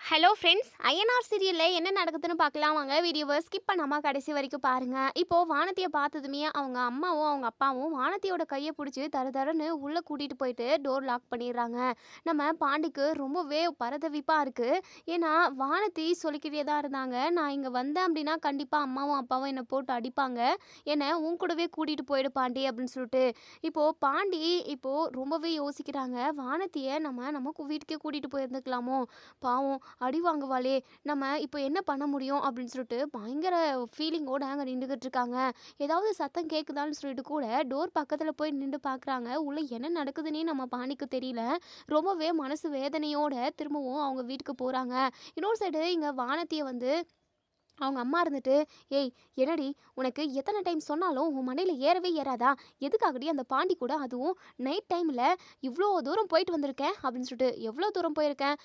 Hello friends, INR சீரியலில் என்ன நடக்குதுன்னு பார்க்கலாம் வாங்க. வீடியோவை ஸ்கிப் பண்ணாமல் கடைசி வரைக்கும் பாருங்கள். இப்போது வானதியை பார்த்ததுமே அவங்க அம்மாவும் அவங்க அப்பாவும் வானதியோட கையை பிடிச்சி தரன்னு உள்ளே கூட்டிகிட்டு போயிட்டு டோர் லாக் பண்ணிடுறாங்க. நம்ம பாண்டிக்கு ரொம்பவே பரதவிப்பாக இருக்குது. ஏன்னா வானதி சொல்லிக்கிட்டே தான் இருந்தாங்க, நான் இங்கே வந்தேன் அப்படின்னா கண்டிப்பாக அம்மாவும் அப்பாவும் என்னை போட்டு அடிப்பாங்க, என்னை உன் கூடவே கூட்டிகிட்டு போயிடு பாண்டி அப்படின்னு சொல்லிட்டு. இப்போது பாண்டி இப்போது ரொம்பவே யோசிக்கிறாங்க, வானதியை நம்ம வீட்டுக்கே கூட்டிகிட்டு போயிருந்துக்கலாமோ, பாவம் அடி வாங்குவாளே, நம்ம இப்போ என்ன பண்ண முடியும் அப்படின்னு சொல்லிட்டு பயங்கர ஃபீலிங்கோட அங்கே நின்றுக்கிட்டு இருக்காங்க. ஏதாவது சத்தம் கேட்குதான்னு சொல்லிட்டு கூட டோர் பக்கத்தில் போய் நின்று பார்க்குறாங்க. உள்ள என்ன நடக்குதுன்னே நம்ம பாணிக்கு தெரியல. ரொம்பவே மனசு வேதனையோட திரும்பவும் அவங்க வீட்டுக்கு போகிறாங்க. இன்னொரு சைடு இங்கே வானதியை அவங்க அம்மா இருந்துட்டு, ஏய் என்னடி, உனக்கு எத்தனை டைம் சொன்னாலும் உன் மண்டையில் ஏறவே ஏறாதா, எதுக்காகடி அந்த பாண்டி கூட அதுவும் நைட் டைமில் இவ்வளோ தூரம் போயிட்டு வந்திருக்கேன் அப்படின்னு சொல்லிட்டு. எவ்வளோ தூரம் போயிருக்கேன்,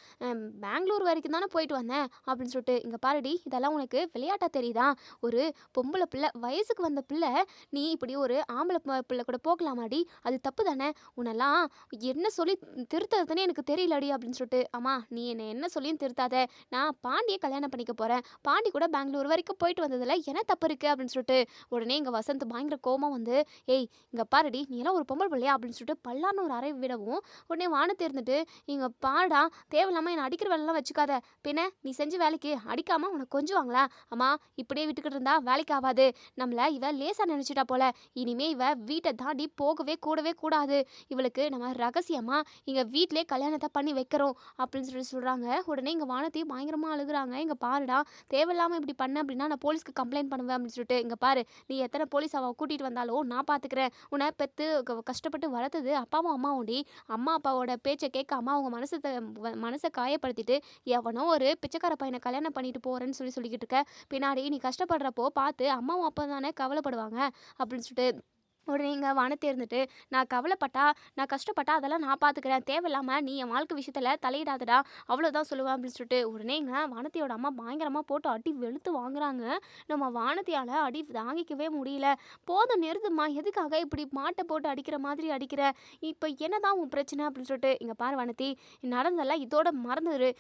பெங்களூர் வரைக்கும் தானே போயிட்டு வந்தேன் அப்படின்னு சொல்லிட்டு. இங்கே பாருடி, இதெல்லாம் உனக்கு விளையாட்டாக தெரியுதா, ஒரு பொம்பளை பிள்ளை, வயசுக்கு வந்த பிள்ளை, நீ இப்படி ஒரு ஆம்பளை பிள்ளை கூட போகலாமாடி, அது தப்பு தானே, உன்னெல்லாம் என்ன சொல்லி திருத்துறதுன்னு எனக்கு தெரியலடி அப்படின்னு சொல்லிட்டு. அம்மா நீ என்ன சொல்லியும் திருத்தாத, நான் பாண்டியை கல்யாணம் பண்ணிக்க போகிறேன், பாண்டி கூட பெங்களூர் வரைக்கும் போயிட்டு வந்ததில் என்ன தப்பு இருக்குது அப்படின்னு சொல்லிட்டு. உடனே இங்கே வசந்த் பயங்கர கோபம் ஏய் இங்கே பாருடி, நீ எல்லாம் ஒரு பொம்பளை பிள்ளையா அப்படின்னு சொல்லிட்டு பல்லான்னு ஒரு அறை விடவும், உடனே வானத்தை இருந்துட்டு, இங்கே பாடா, தேவையில்லாமல் என்னை அடிக்கிற வேலைலாம் வச்சுக்காத, பின்ன நீ செஞ்ச வேலைக்கு அடிக்காமல் உனக்கு கொஞ்சம் வாங்களா, அம்மா இப்படியே விட்டுக்கிட்டு இருந்தா வேலைக்கு ஆகாது, நம்மளை இவ லேசாக நினச்சிட்டா போல, இனிமே இவ வீட்டை தாண்டி போகவே கூடவே கூடாது, இவளுக்கு நம்ம ரகசியமாக இங்கே வீட்டிலே கல்யாணத்தை பண்ணி வைக்கிறோம் அப்படின்னு சொல்கிறாங்க. உடனே இங்கே வானத்தை பயங்கரமாக அழுகுறாங்க. இங்கே பாருடா, தேவையில்லாமல் இப்படி பண்ண அப்படின்னா நான் போலீஸ்க்கு கம்ப்ளைண்ட் பண்ணுவேன் அப்படின்னு சொல்லிட்டு. இங்கே பாரு, நீ எத்தனை போலீஸ் அவள் கூட்டிகிட்டு வந்தாலும் நான் பார்த்துக்கிறேன், உன்னை பெற்று கஷ்டப்பட்டு வளர்த்தது அப்பாவும் அம்மாவும்டி, அம்மா அப்பாவோட பேச்சை கேட்காம அவங்க மனசை காயப்படுத்திட்டு எவனோ ஒரு பிச்சைக்கார பையனை கல்யாணம் பண்ணிட்டு போகிறேன்னு சொல்லிக்கிட்டு இருக்க, பின்னாடி நீ கஷ்டப்படுறப்போ பார்த்து அம்மாவும் அப்பா தானே கவலைப்படுவாங்க அப்படின்னு சொல்லிட்டு. உடனே இங்கே வானத்தை இருந்துட்டு, நான் கவலைப்பட்டா, நான் கஷ்டப்பட்டா அதெல்லாம் நான் பார்த்துக்கிறேன், தேவையில்லாமல் நீ என் வாழ்க்கை விஷயத்தில் தலையிடாதடா, அவ்வளோதான் சொல்லுவேன் அப்படின்னு சொல்லிட்டு. உடனே இங்கே வானதியோட அம்மா பயங்கரமாக போட்டு அடி வெளுத்து வாங்குறாங்க. நம்ம வானதியால் அடி தாங்கிக்கவே முடியல. போதும் நிறுத்துமா, எதுக்காக இப்படி மாட்டை போட்டு அடிக்கிற மாதிரி அடிக்கிற, இப்போ என்னதான் உன் பிரச்சனை அப்படின்னு சொல்லிட்டு. இங்கே பாரு வானதி, நடந்தெல்லாம் இதோட மறந்துடு,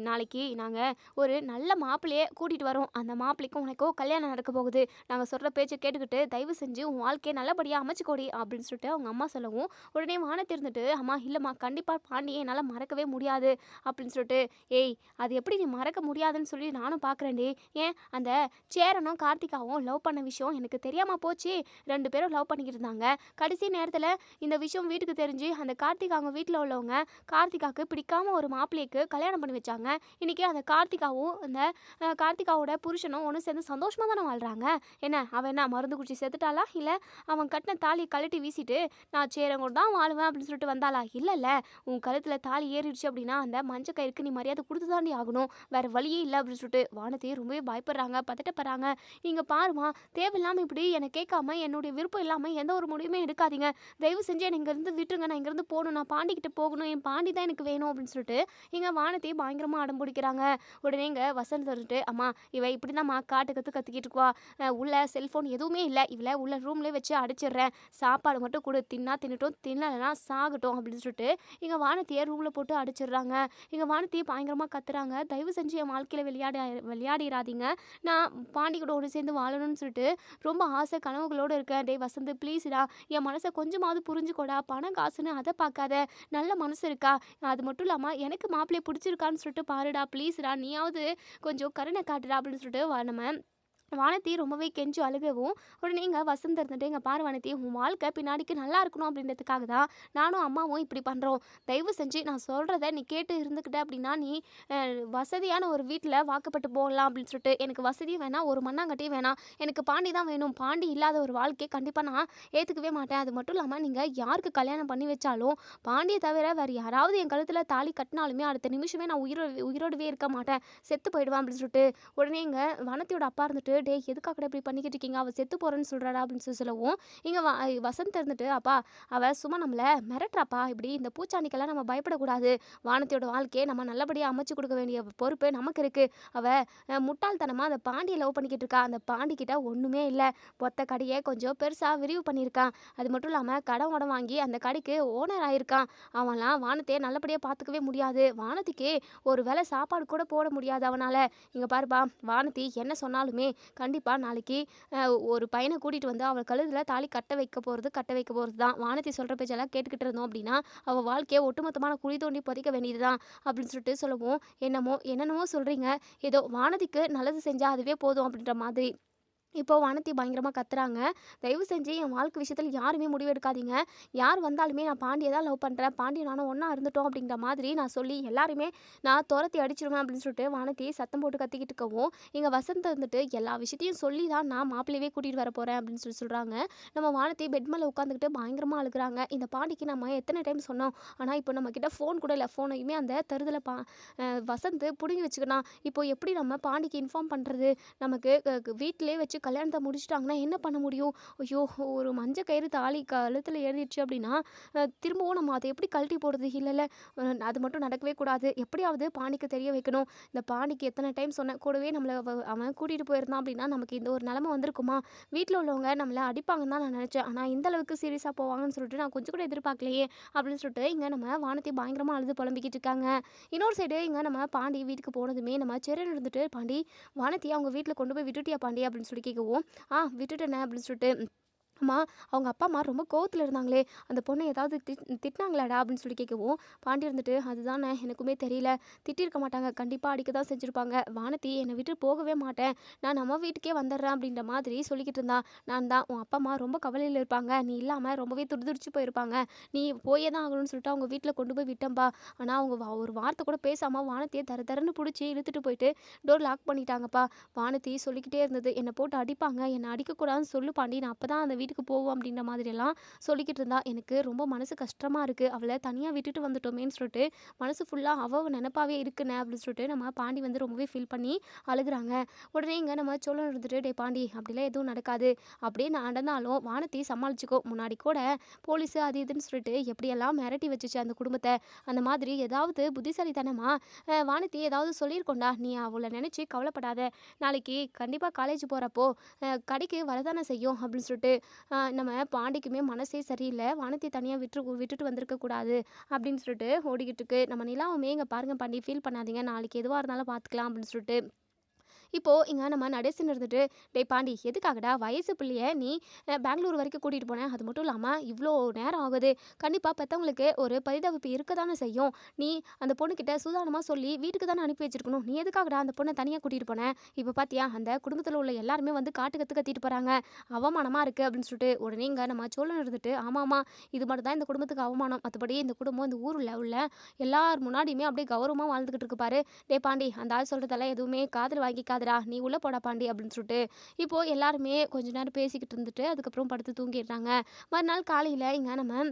நாளைக்கு நாங்கள் ஒரு நல்ல மாப்பிள்ளையே கூட்டிகிட்டு வரோம், அந்த மாப்பிள்ளைக்கும் உனக்கோ கல்யாணம் நடக்க போகுது, நாங்கள் சொல்கிற பேச்சை கேட்டுக்கிட்டு தயவு செஞ்சு உன் வாழ்க்கையை நல்லபடியாக அமைச்சுக்கோடி அப்படின்னு சொல்லிட்டு அவங்க அம்மா சொல்லவும், உடனே வானத்தை இருந்துட்டு, அம்மா இல்லைம்மா, கண்டிப்பாக பாண்டியை என்னால் மறக்கவே முடியாது அப்படின்னு சொல்லிட்டு. ஏய் அது எப்படி நீ மறக்க முடியாதுன்னு சொல்லி நானும் பார்க்குறேன்டி, ஏன் அந்த சேரனும் கார்த்திகாவும் லவ் பண்ண விஷயம் எனக்கு தெரியாமல் போச்சு, 2 பேரும் லவ் பண்ணிக்கிட்டு இருந்தாங்க, கடைசி நேரத்தில் இந்த விஷயம் வீட்டுக்கு தெரிஞ்சு அந்த கார்த்திகா அவங்க வீட்டில் உள்ளவங்க கார்த்திகாவுக்கு பிடிக்காம ஒரு மாப்பிள்ளைக்கு கல்யாணம் பண்ணி வச்சாங்க. இன்றைக்கி அந்த கார்த்திகாவும் அந்த கார்த்திகாவோட புருஷனும் ஒன்று சேர்ந்து சந்தோஷமாக தானே வாழ்கிறாங்க, என்ன அவன் என்ன மருந்து குடிச்சு செத்துட்டாளா, இல்லை அவன் கட்டின தாலியை கழட்டி வீசிட்டு நான் சேரங்கூட தான் வாழ்வேன் அப்படின்னு சொல்லிட்டு வந்தாளா, இல்லைல்ல, உன் கழுத்தில் தாலி ஏறிடுச்சு அப்படின்னா அந்த மஞ்சள் கயிறுக்கு நீ மரியாதை கொடுத்து தாண்டி ஆகணும், வேறு வழியே இல்லை அப்படின்னு சொல்லிட்டு. வானத்தை ரொம்பவே பயப்படுறாங்க, பதட்டப்படுறாங்க. இங்கே பாருமா, தேவையில்லாமல் இப்படி என்னை கேட்காம என்னுடைய விருப்பம் இல்லாமல் எந்த ஒரு முடிவுமே எடுக்காதீங்க, தயவு செஞ்சு என்னை இங்கேருந்து விட்டுருங்க, நான் இங்கேருந்து போகணும், நான் பாண்டிக்கிட்ட போகணும், என் பாண்டி தான் எனக்கு வேணும் அப்படின்னு சொல்லிட்டு இங்கே வானத்தை பயங்கரமாக அடம் பிடிக்கிறாங்க. உடனே இங்கே வசந்த் வந்துட்டு, அம்மா இவ இப்படி தான் கற்றுக்கிட்டு இருக்குவா, உள்ள செல்ஃபோன் எதுவுமே இல்லை, இவளை உள்ள ரூம்லேயே வச்சு அடிச்சிடுறேன், சாப்பாடு மட்டும் கொடு, தின்னா தின்னுட்டோம், தின்னலைன்னா சாகட்டும் அப்படின்னு சொல்லிட்டு இங்கே வானத்தையை ரூமில் போட்டு அடிச்சிடுறாங்க. இங்கே வானத்தையை பயங்கரமாக கத்துறாங்க, தயவு செஞ்சு என் வாழ்க்கையில் விளையாடிடாதீங்க, நான் பாண்டி கூட ஒன்று சேர்ந்து வாழணும்னு சொல்லிட்டு ரொம்ப ஆசை கனவுகளோடு இருக்கேன், டே வசந்த் ப்ளீஸ்டா, என் மனசை கொஞ்சமாவது புரிஞ்சுக்கோடா, பணம் காசுன்னு அதை பார்க்காத, நல்ல மனசு இருக்கா, அது மட்டும் இல்லாமல் எனக்கு மாப்பிள்ளையை பிடிச்சிருக்கான்னு சொல்லிட்டு பாருடா, ப்ளீஸ்டா, நீயாவது கொஞ்சம் கருணை காட்டுடா அப்படின்னு சொல்லிட்டு நம்ம வானதி ரொம்பவே கெஞ்சி அழுகவும், உடனே இங்கே வசந்த் இருந்துட்டு, இங்கே பாரு வானதி, உன் வாழ்க்கை பின்னாடிக்கு நல்லா இருக்கணும் அப்படின்றதுக்காக தான் நானும் அம்மாவும் இப்படி பண்ணுறோம், தயவு செஞ்சு நான் சொல்கிறத நீ கேட்டு இருந்துக்கிட்ட அப்படின்னா நீ வசதியான ஒரு வீட்டில் வாக்கப்பட்டு போகலாம் அப்படின்னு சொல்லிட்டு. எனக்கு வசதியும் வேணாம், ஒரு மண்ணாங்கட்டியும் வேணாம், எனக்கு பாண்டி தான் வேணும், பாண்டி இல்லாத ஒரு வாழ்க்கையை கண்டிப்பாக நான் ஏற்றுக்கவே மாட்டேன், அது மட்டும் இல்லாமல் நீங்கள் யாருக்கு கல்யாணம் பண்ணி வச்சாலும் பாண்டியை தவிர வேறு யாராவது என் கழுத்தில் தாலி கட்டினாலுமே அடுத்த நிமிஷமே நான் உயிரோடவே இருக்க மாட்டேன், செத்து போயிடுவேன் அப்படின்னு சொல்லிட்டு. உடனே இங்கே வானதியோட அப்பா இருந்துட்டு, டேய் எதுக்காகடா இப்படி பண்ணிக்கிட்டு இருக்கீங்க, அவள் செத்து போகிறேன்னு சொல்கிறாடா அப்படின்னு சொல்லவும் இங்கே வசந்த் இருந்துட்டு அப்பா அவள் சும்மா நம்மளை மிரட்டுறாப்பா, இப்படி இந்த பூச்சாண்டிக்கெல்லாம் நம்ம பயப்படக்கூடாது, வானத்தியோட வாழ்க்கையை நம்ம நல்லபடியாக அமைச்சு கொடுக்க வேண்டிய பொறுப்பு நமக்கு இருக்குது. அவள் முட்டாள்தனமாக அந்த பாண்டியை லவ் பண்ணிக்கிட்டு இருக்கா, அந்த பாண்டிக்கிட்ட ஒன்றுமே இல்லை, பொத்த கடையை கொஞ்சம் பெருசாக விரிவு பண்ணியிருக்கான், அது மட்டும் இல்லாமல் கடன் உடம் வாங்கி அந்த கடைக்கு ஓனர் ஆயிருக்கான். அவன்லாம் வானத்தையே நல்லபடியாக பார்த்துக்கவே முடியாது, வானத்திக்கு ஒரு வேளை சாப்பாடு கூட போட முடியாது அவனால். இங்கே பாருப்பா, வானத்தி என்ன சொன்னாலுமே கண்டிப்பாக நாளைக்கு ஒரு பையனை கூட்டிகிட்டு வந்து அவள் கழுத்தில் தாலி கட்ட வைக்க போகிறது தான். வானத்தி சொல்கிற பேச்செல்லாம் கேட்டுக்கிட்டு இருந்தோம் அப்படின்னா அவள் வாழ்க்கையை ஒட்டுமொத்தமான குழி தோண்டி புதைக்க வேண்டியது தான் அப்படின்னு சொல்லிட்டு சொல்லவும், என்னென்னமோ சொல்கிறீங்க, ஏதோ வானதிக்கு நல்லது செஞ்சால் அதுவே போதும் அப்படின்ற மாதிரி இப்போ வானதி பயங்கரமாக கத்துறாங்க. தயவு செஞ்சு என் வாழ்க்கை விஷயத்தில் யாருமே முடிவு எடுக்காதீங்க, யார் வந்தாலுமே நான் பாண்டியை தான் லவ் பண்ணுறேன், பாண்டியை நானும் ஒன்றா இருந்துட்டோம் அப்படிங்கிற மாதிரி நான் சொல்லி எல்லாருமே நான் துரத்தி அடிச்சிருவேன் அப்படின்னு சொல்லிட்டு வானதி சத்தம் போட்டு கத்திக்கிட்டு இருக்கவும் இங்கே வசந்த் வந்துட்டு எல்லா விஷயத்தையும் சொல்லி தான் நான் மாப்பிள்ளையவே கூட்டிகிட்டு வர போகிறேன் அப்படின்னு சொல்கிறாங்க. நம்ம வானதி பெட் மேலே உட்காந்துக்கிட்டு பயங்கரமாக அழுகுறாங்க. இந்த பாண்டிக்கு நம்ம எத்தனை டைம் சொன்னோம், ஆனால் இப்போ நம்மக்கிட்ட ஃபோன் கூட இல்லை, ஃபோனையுமே அந்த தருதலை வசந்த் பிடுங்கி வச்சுக்கணும். இப்போ எப்படி நம்ம பாண்டிக்கு இன்ஃபார்ம் பண்ணுறது, நமக்கு வீட்டிலே வச்சு கல்யாணத்தை முடிச்சிட்டாங்கன்னா என்ன பண்ண முடியும், ஐயோ ஒரு மஞ்சள் கயிறு தாலி கழுத்தில் ஏறிடுச்சு அப்படின்னா திரும்பவும் நம்ம அதை எப்படி கழட்டி போடுறது, இல்லை அது மட்டும் நடக்கவே கூடாது, எப்படியாவது பாண்டிக்கு தெரிய வைக்கணும். இந்த பாண்டிக்கு எத்தனை டைம் சொன்னேன், கூடவே நம்மளை அவன் கூட்டிகிட்டு போயிருந்தான் அப்படின்னா நமக்கு இந்த ஒரு நிலமை வந்திருக்குமா, வீட்டில் உள்ளவங்க நம்மளை அடிப்பாங்கன்னு தான் நான் நினச்சேன், ஆனால் இந்த அளவுக்கு சீரியஸாக போவாங்கன்னு சொல்லிட்டு நான் கொஞ்சம் கூட எதிர்பார்க்கலையே அப்படின்னு சொல்லிட்டு இங்கே நம்ம வானத்தை பயங்கரமாக அழுது புலம்பிக்கிட்டு இருக்காங்க. இன்னொரு சைடு இங்கே நம்ம பாண்டி வீட்டுக்கு போனதுமே நம்ம செரன் இருந்துட்டு, பாண்டி வானத்தியை அவங்க வீட்டில் கொண்டு போய் விட்டுட்டியா பாண்டி அப்படின்னு சொல்லி கேட்கவும், விட்டுட்டேனே அப்படின்னு சொல்லிட்டு, அம்மா அவங்க அப்பா அம்மா ரொம்ப கோவத்தில் இருந்தாங்களே, அந்த பொண்ணை ஏதாவது திட்டினாங்களாடா அப்படின்னு சொல்லி கேட்கவும், பாண்டி இருந்துட்டு அதுதானே எனக்குமே தெரியல, திட்டிருக்க மாட்டாங்க, கண்டிப்பாக அடிக்க தான் செஞ்சுருப்பாங்க, வானதி என்னை விட்டு போகவே மாட்டேன், நான் நம்ம வீட்டுக்கே வந்துடுறேன் அப்படின்ற மாதிரி சொல்லிக்கிட்டு இருந்தா, நான் தான் உன் அப்பா அம்மா ரொம்ப கவலையில் இருப்பாங்க, நீ இல்லாமல் ரொம்பவே துடிதுடிச்சு போயிருப்பாங்க, நீ போயே தான் ஆகணும்னு சொல்லிட்டு அவங்க வீட்டில் கொண்டு போய் விட்டேன்பா, ஆனால் அவங்க ஒரு வார்த்தை கூட பேசாமல் வானத்தையே தரன்னு பிடிச்சி இழுத்துட்டு போயிட்டு டோர் லாக் பண்ணிட்டாங்கப்பா. வானதி சொல்லிக்கிட்டே இருந்தது, என்னை போட்டு அடிப்பாங்க, என்னை அடிக்கக்கூடாதுன்னு சொல்லு பாண்டி, நான் அப்போ தான் அந்த வீட்டுக்கு போவோம் அப்படின்ற மாதிரியெல்லாம் சொல்லிக்கிட்டு இருந்தா. எனக்கு ரொம்ப மனசு கஷ்டமாக இருக்குது, அவளை தனியாக விட்டுட்டு வந்துட்டோமேன்னு சொல்லிட்டு மனசு ஃபுல்லாக அவள் நினப்பாவே இருக்குண்ணே அப்படின்னு சொல்லிட்டு நம்ம பாண்டி வந்து ரொம்பவே ஃபீல் பண்ணி அழுகுறாங்க. உடனே இங்கே நம்ம சோழன் இருந்துட்டு, டே பாண்டி அப்படிலாம் எதுவும் நடக்காது, அப்படியே நடந்தாலும் வானத்தை சமாளிச்சுக்கோ, முன்னாடி கூட போலீஸு அது இதுன்னு சொல்லிட்டு எப்படியெல்லாம் மிரட்டி வச்சுச்சு அந்த குடும்பத்தை, அந்த மாதிரி ஏதாவது புத்திசாலித்தனமா வானத்தி ஏதாவது சொல்லியிருக்கோண்டா, நீ அவளை நினச்சி கவலைப்படாத, நாளைக்கு கண்டிப்பாக காலேஜ் போகிறப்போ கடைக்கு வரதானே செய்யும் அப்படின்னு சொல்லிட்டு நம்ம பாண்டிக்குமே மனசே சரியில்லை, வானத்தை தனியாக விட்டுட்டு வந்திருக்க கூடாது அப்படின்னு சொல்லிட்டு ஓடிக்கிட்டு இருக்கு. நம்ம நிலாவுமே இங்கே பாருங்க பாண்டி, ஃபீல் பண்ணாதீங்க, நாளைக்கு எதுவாக இருந்தாலும் பார்த்துக்கலாம் அப்படின்னு சொல்லிட்டு இப்போது இங்கே நம்ம நடேசன் இருந்துட்டு, டே பாண்டி எதுக்காகடா வயசு பிள்ளைய நீ பெங்களூர் வரைக்கும் கூட்டிகிட்டு போனேன், அது மட்டும் இல்லாமல் இவ்வளோ நேரம் ஆகுது, கண்டிப்பாக பெற்றவங்களுக்கு ஒரு பரிதவிப்பு இருக்க தானே செய்யும், நீ அந்த பொண்ணுக்கிட்ட சூதானமாக சொல்லி வீட்டுக்கு தானே அனுப்பி வச்சிருக்கணும், நீ எதுக்காகடா அந்த பொண்ணை தனியாக கூட்டிகிட்டு போனேன், இப்போ பார்த்தியா அந்த குடும்பத்தில் உள்ள எல்லாருமே வந்து கத்திட்டு போகிறாங்க, அவமானமாக இருக்குது அப்படின்னு சொல்லிட்டு உடனே இங்கே நம்ம சோழன் இருந்துட்டு, ஆமாம் இது மட்டும் தான் இந்த குடும்பத்துக்கு அவமானம், மற்றபடி இந்த குடும்பம் இந்த ஊரில் உள்ள எல்லார் முன்னாடியுமே அப்படியே கௌரவமாக வாழ்ந்துக்கிட்டு இருக்கு பாரு, டே பாண்டி அந்த ஆள் சொல்கிறதெல்லாம் எதுவுமே காதில் வாங்கிக்காதுடா, நீ உள்ளே போடா பாண்டி அப்படின்னு சொல்லிட்டு இப்போது எல்லாருமே கொஞ்ச நேரம் பேசிக்கிட்டு இருந்துட்டு அதுக்கப்புறம் படுத்து தூங்கிடுறாங்க. மறுநாள் காலையில் இங்கே நம்ம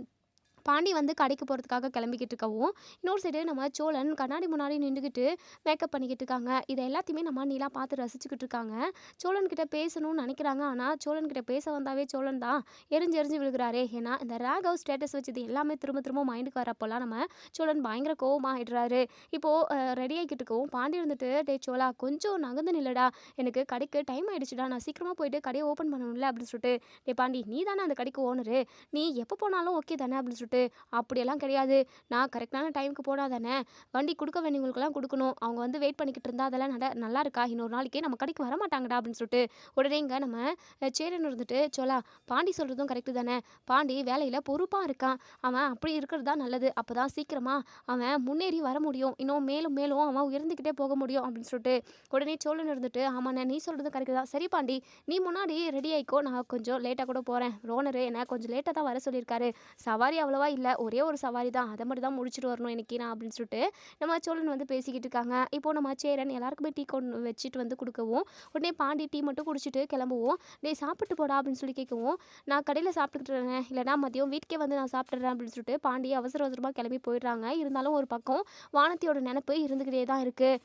பாண்டி வந்து கடைக்கு போகிறதுக்காக கிளம்பிக்கிட்டு இருக்கவும், இன்னொரு சைடு நம்ம சோழன் கண்ணாடி முன்னாடி நின்றுக்கிட்டு மேக்கப் பண்ணிக்கிட்டு இருக்காங்க. இதை எல்லாத்தையுமே நம்ம நீலா பார்த்து ரசிச்சுக்கிட்டு இருக்காங்க. சோழன்கிட்ட பேசணும்னு நினைக்கிறாங்க, ஆனால் சோழன்கிட்ட பேச வந்தாவே சோழன் தான் எரிஞ்சு விழுகிறாரே. ஏன்னா இந்த ராகவ் ஸ்டேட்டஸ் வச்சது எல்லாமே திரும்ப மைண்டுக்கு வரப்போலாம் நம்ம சோழன் பயங்கர கோவமாக ஆயிடுறாரு. இப்போது ரெடி ஆகிக்கிட்டு இருக்கவும் பாண்டி இருந்துட்டு, டே சோழா கொஞ்சம் நகர்ந்து நில்லடா, எனக்கு கடைக்கு டைம் ஆகிடுச்சுடா, நான் சீக்கிரமாக போயிட்டு கடையை ஓப்பன் பண்ணணும்ல அப்படின்னு சொல்லிட்டு, டே பாண்டி நீ தானே அந்த கடைக்கு ஓனரு, நீ எப்போ போனாலும் ஓகே தானே அப்படின்னு சொல்லிட்டு, அப்படியெல்லாம் கிடையாது, நான் கரெக்டான டைமுக்கு போனால் தானே வண்டி கொடுக்க வேண்டியவங்களுக்கெல்லாம் கொடுக்கணும், அவங்க வந்து வெயிட் பண்ணிக்கிட்டு இருந்தால் அதெல்லாம் நல்லா இருக்கா, இன்னொரு நாளைக்கு நம்ம கடைக்கு வர மாட்டாங்கடா அப்படின்னு சொல்லிட்டு உடனே இங்கே நம்ம சேரன் இருந்துட்டு, சோலா பாண்டி சொல்கிறதும் கரெக்டு தானே, பாண்டி வேலையில் பொறுப்பாக இருக்கான், அவன் அப்படி இருக்கிறது தான் நல்லது, அப்போ தான் சீக்கிரமாக அவன் முன்னேறி வர முடியும், இன்னும் மேலும் அவன் உயர்ந்துக்கிட்டே போக முடியும் அப்படின்னு சொல்லிட்டு உடனே சோழன் இருந்துட்டு, ஆமாண்ணே நீ சொல்கிறதும் கரெக்டு தான், சரி பாண்டி நீ முன்னாடி ரெடி ஆகிக்கோ, நான் கொஞ்சம் லேட்டாக கூட போகிறேன், ரோனரு என்ன கொஞ்சம் லேட்டாக தான் வர சொல்லியிருக்காரு, சவாரி அவ்வளோவா இல்லை, ஒரே ஒரு சவாரி தான், அதை மட்டும் தான் முடிச்சுட்டு வரணும் எனக்கு நான் அப்படின்னு சொல்லிட்டு நம்ம சோழன் வந்து பேசிக்கிட்டு இருக்காங்க. இப்போ நம்ம சேரன் எல்லாருக்குமே டீ கொண்டு வச்சுட்டு வந்து கொடுக்கவும், உடனே பாண்டி டீ மட்டும் குடிச்சிட்டு கிளம்புவோம், டே சாப்பிட்டு போடா அப்படின்னு சொல்லி கேட்கவும், நான் கடையில் சாப்பிட்டுக்கிட்டு இல்லைனா மதியம் வீட்டுக்கே வந்து நான் சாப்பிட்றேன் அப்படின்னு சொல்லிட்டு பாண்டி அவசரமாக கிளம்பி போயிடுறாங்க. இருந்தாலும் ஒரு பக்கம் வானத்தியோட நினப்பு இருந்துக்கிட்டே தான் இருக்குது.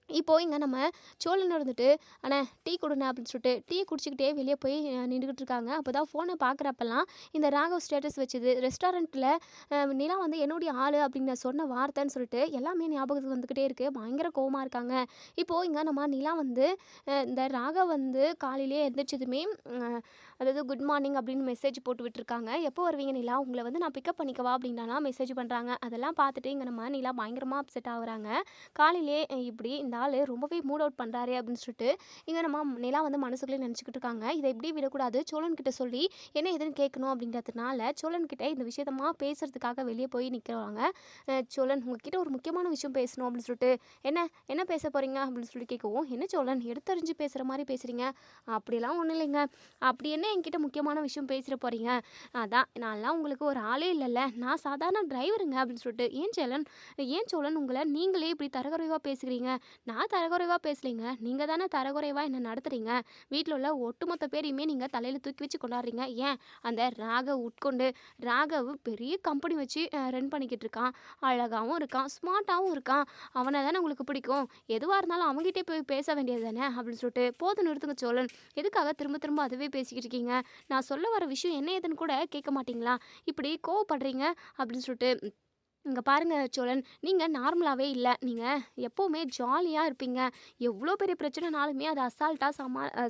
இப்போ இங்க நம்ம சோழன் இருந்துட்டு, "அண்ணே டீ குடுண்ணே" அப்படின்னு சொல்லிட்டு டீ குடிச்சுக்கிட்டே வெளிய போய் நின்னுகிட்டு இருக்காங்க. அப்பதான் ஃபோன பார்க்குறப்பலாம் இந்த ராகவ் ஸ்டேட்டஸ் வச்சது, ரெஸ்டாரண்ட்ல நிலா வந்து என்னுடைய ஆளு அப்படின்னு நான் சொன்ன வார்த்தைன்னு சொல்லிட்டு எல்லாமே ஞாபகத்துக்கு வந்துக்கிட்டே இருக்கு. பயங்கர கோவமா இருக்காங்க. இப்போ இங்க நம்ம நிலா வந்து இந்த ராகவ் வந்து காலையிலேயே எந்திரிச்சதுமே அ அதாவது குட் மார்னிங் அப்படின்னு மெசேஜ் போட்டு விட்டுருக்காங்க. "எப்போ வருவீங்க நிலா? உங்கள வந்து நான் பிக்கப் பண்ணிக்கவா?" அப்படின்லாம் மெசேஜ் பண்றாங்க. அதெல்லாம் பார்த்துட்டு இங்க நம்ம நிலா பயங்கரமா அப்செட் ஆகுறாங்க. காலையிலே இப்படி இந்த ஆள் ரொம்பவே மூட் அவுட் பண்ணுறாரே அப்படின்னு சொல்லிட்டு இங்கே நம்ம நிலா வந்து மனசுக்குள்ளே நினச்சிக்கிட்டு இருக்காங்க. இதை எப்படி விடக்கூடாது, சோழன் கிட்ட சொல்லி என்ன ஏதுன்னு கேட்கணும் அப்படின்றதுனால சோழன் கிட்ட இந்த விஷயத்தமா பேசுறதுக்காக வெளியே போய் நிற்கிறாங்க. சோழன் உங்ககிட்ட ஒரு முக்கியமான விஷயம் பேசணும் அப்படின்னு சொல்லிட்டு, என்ன என்ன பேச போறீங்க அப்படின்னு சொல்லி கேட்கவும், என்ன சோழன் எடுத்தறிஞ்சு பேசுகிற மாதிரி பேசுகிறீங்க? அப்படிலாம் ஒன்றும் இல்லைங்க. அப்படி என்ன என்கிட்ட முக்கியமான விஷயம் பேசுகிற போறீங்க? அதான் நான்லாம் உங்களுக்கு ஒரு ஆளே இல்லைல்ல, நான் சாதாரண டிரைவருங்க அப்படின்னு சொல்லிட்டு, ஏன் சோழன் உங்களை நீங்களே இப்படி தரக்குறைவா பேசுகிறீங்க? நான் தரக்குறைவா பேசலைங்க. நீங்க தானே தரக்குறைவா என்ன நடத்துறீங்க. வீட்ல உள்ள ஒட்டுமொத்த பேரையுமே நீங்க தலையில தூக்கி வச்சு கொண்டாடுறீங்க. ஏன் அந்த ராகவ் பெரிய கம்பெனி வச்சு ரன் பண்ணிக்கிட்டு இருக்கான். அழகாவும் இருக்கான், ஸ்மார்ட்டாவும் இருக்கான். அவன தானே உங்களுக்கு பிடிக்கும். எதுவா இருந்தாலும் அவன்கிட்டயே போய் பேச வேண்டியது தானே அப்படின்னு சொல்லிட்டு, போதும் நிறுத்துங்க சோழன். எதுக்காக திரும்ப திரும்ப அதுவே பேசிக்கிட்டு இருக்கீங்க? நான் சொல்ல வர விஷயம் என்ன ஏதுன்னு கூட கேட்க மாட்டீங்களா? இப்படி கோவப்படுறீங்க அப்படின்னு சொல்லிட்டு இங்க பாருங்க சோழன், நீங்க நார்மலாவே இல்ல. நீங்க எப்பவுமே ஜாலியா இருப்பீங்க. எவ்ளோ பெரிய பிரச்சனைனாலுமே அத அசால்ட்டா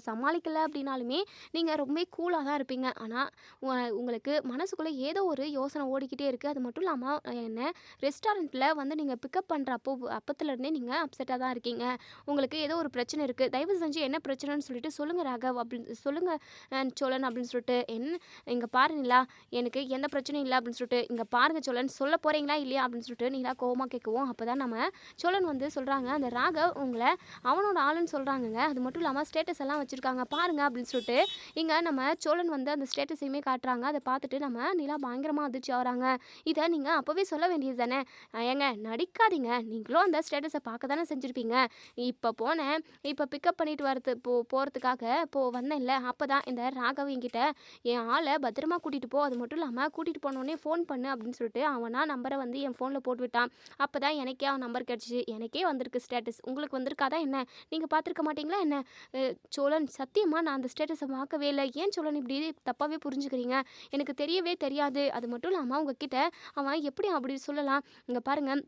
சமாளிக்கல அப்படின்னாலுமே, நீங்க ரொம்பவே கூலா தான் இருப்பீங்க. ஆனா, உ உங்களுக்கு மனசுக்குள்ள ஏதோ ஒரு யோசனை ஓடிக்கிட்டே இருக்கு. அது மட்டும் இல்லாம என்ன ரெஸ்டாரண்ட்ல வந்து நீங்க பிக்கப் பண்ற அப்பத்துலருந்தே நீங்க அப்செட்டா தான் இருக்கீங்க. உங்களுக்கு ஏதோ ஒரு பிரச்சனை இருக்கு. தயவு செஞ்சு என்ன பிரச்சனைன்னு சொல்லிட்டு சொல்லுங்க ராகவ் அப்படின்னு சொல்லுங்க சோழன் அப்படின்னு சொல்லிட்டு, இங்க பாரு நிலா, எனக்கு எந்த பிரச்சனையும் இல்ல அப்படின்னு சொல்லிட்டு, இங்க பாருங்க சோழன் சொல்ல போறீங்களா இல்லையா அப்படின்னு சொல்லிட்டு நீலா கோவமா கேட்கவும், அப்பதான் நம்ம சோழன் வந்து சொல்றாங்க, அந்த ராகவ் உங்களை அவனோட ஆளுன்னு சொல்றாங்கங்க. அது மட்டும் இல்லாம ஸ்டேட்டஸ் எல்லாம் வச்சிருக்காங்க பாருங்க அப்படின்னு சொல்லிட்டு இங்க நம்ம சோழன் வந்து அந்த ஸ்டேட்டஸையுமே காட்டுறாங்க. அதை பார்த்துட்டு நம்ம நிலா பயங்கரமா அதிர்ச்சி ஆகுறாங்க. இதை நீங்க அப்பவே சொல்ல வேண்டியது தானே. ஏங்க நடிக்காதீங்க, நீங்களும் அந்த ஸ்டேட்டஸை பார்க்க தானே செஞ்சிருப்பீங்க. இப்போ போனேன், இப்போ பிக்கப் பண்ணிட்டு வரது போறதுக்காக வந்தேன்ல, அப்பதான் இந்த ராகவ் என்கிட்ட என் ஆளை பத்திரமா கூட்டிட்டு போ, அது மட்டும் இல்லாமல் கூட்டிட்டு போனோடனே ஃபோன் பண்ணு அப்படின்னு சொல்லிட்டு அவனா நம்பரை வந்து என் ஃபோனில் போட்டு விட்டான். அப்போ தான் எனக்கே அவன் நம்பர் கிடச்சிச்சு. எனக்கே வந்திருக்கு ஸ்டேட்டஸ். உங்களுக்கு வந்திருக்காதா என்ன? நீங்கள் பார்த்துருக்க மாட்டீங்களா என்ன? சோழன் சத்தியமாக நான் அந்த ஸ்டேட்டஸை பார்க்கவே இல்லை. ஏன் சோழன் இப்படி தப்பாகவே புரிஞ்சுக்கிறீங்க? எனக்கு தெரியவே தெரியாது. அது மட்டும் இல்லாமல் உங்ககிட்ட அவன் எப்படி அப்படி சொல்லலாம்? இங்கே பாருங்கள்,